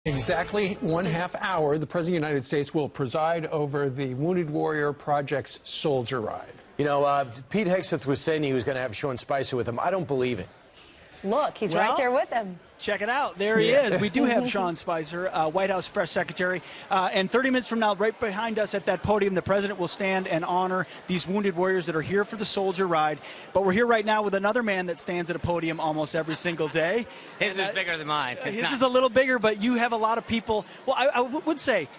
Exactly 1/2 hour, the President of the United States will preside over the Wounded Warrior Project's Soldier Ride. You know, Pete Hegseth was saying he was going to have Sean Spicer with him. I don't believe it. Look, he's right there with him. Check it out. There he is. We do have Sean Spicer, White House Press Secretary. And 30 minutes from now, right behind us at that podium, the President will stand and honor these wounded warriors that are here for the Soldier Ride. But we're here right now with another man that stands at a podium almost every single day. His is bigger than mine. His is a little bigger, but you have a lot of people. Well, I would say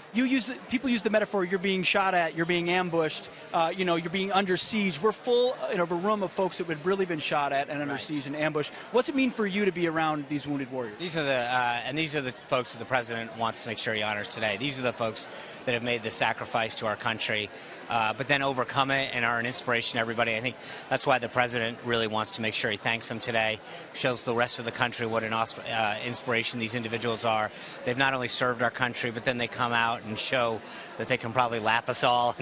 people use the metaphor, you're being shot at, you're being ambushed, you know, you're being under siege. We're full of a room of folks that have really been shot at and under siege and ambushed. What's it mean for you to be around these wounded warriors? These are the folks that the President wants to make sure he honors today. These are the folks that have made the sacrifice to our country, but then overcome it and are an inspiration to everybody. I think that's why the President really wants to make sure he thanks them today, shows the rest of the country what an inspiration these individuals are. They've not only served our country, but then they come out and show that they can probably lap us all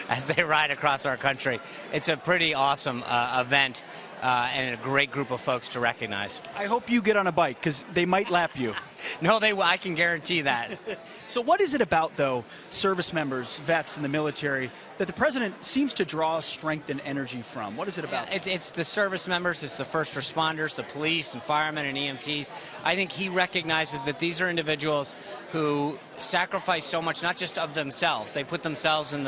as they ride across our country. It's a pretty awesome event. And a great group of folks to recognize. I hope you get on a bike, because they might lap you. No, they will. I can guarantee that. So what is it about, though, service members, vets in the military, that the President seems to draw strength and energy from? What is it about? It's the service members, it's the first responders, the police and firemen and EMTs. I think he recognizes that these are individuals who sacrifice so much, not just of themselves. They put themselves in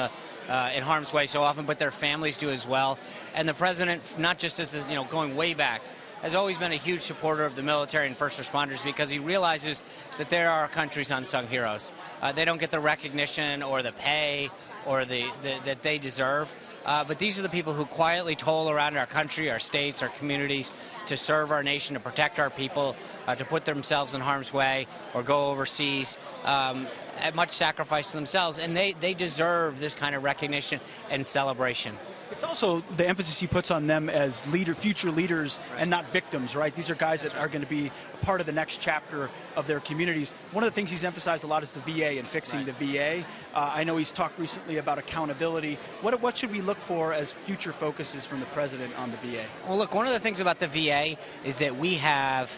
harm's way so often, but their families do as well. And the President, not just as going way back, has always been a huge supporter of the military and first responders, because he realizes that they're our country's unsung heroes. They don't get the recognition or the pay or that they deserve. But these are the people who quietly toil around our country, our states, our communities to serve our nation, to protect our people, to put themselves in harm's way or go overseas at much sacrifice to themselves. And they deserve this kind of recognition and celebration. It's also the emphasis he puts on them as future leaders and not victims, right? These are guys that are going to be a part of the next chapter of their communities. One of the things he's emphasized a lot is the VA and fixing the VA. I know he's talked recently about accountability. What should we look for as future focuses from the President on the VA? Well, look, one of the things about the VA is that we have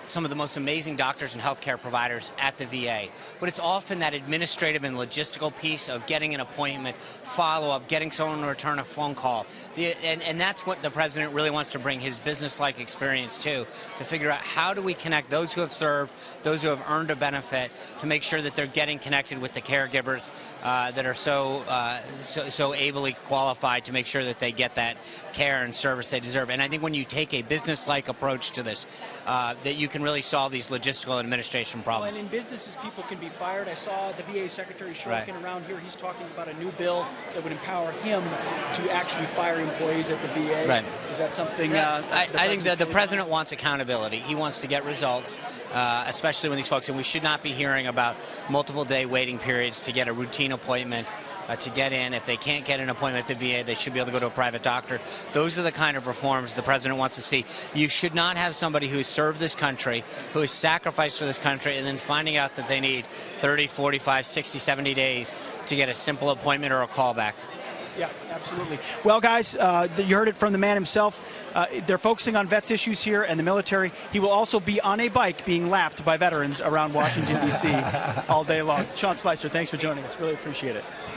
some of the most amazing doctors and healthcare providers at the VA. But it's often that administrative and logistical piece of getting an appointment, follow-up, getting someone to return a phone call. And that's what the President really wants to bring his business-like experience to figure out how do we connect those who have served, those who have earned a benefit, to make sure that they're getting connected with the caregivers that are so ably qualified to make sure that they get that care and service they deserve. And I think when you take a business-like approach to this, that you can really solve these logistical and administration problems. Well, and in businesses, people can be fired. I saw the VA Secretary Shulkin around here. He's talking about a new bill that would empower him to actually fire employees at the VA. Right. Is that something? I think that the President wants accountability. He wants to get results, especially when these folks, and we should not be hearing about multiple-day waiting periods to get a routine appointment, to get in. If they can't get an appointment at the VA, they should be able to go to a private doctor. Those are the kind of reforms the President wants to see. You should not have somebody who's served this country, who has sacrificed for this country, and then finding out that they need 30, 45, 60, 70 days to get a simple appointment or a callback. Yeah, absolutely. Well, guys, you heard it from the man himself. They're focusing on vets issues here and the military. He will also be on a bike being lapped by veterans around Washington, D.C. all day long. Sean Spicer, thanks for joining us. Really appreciate it.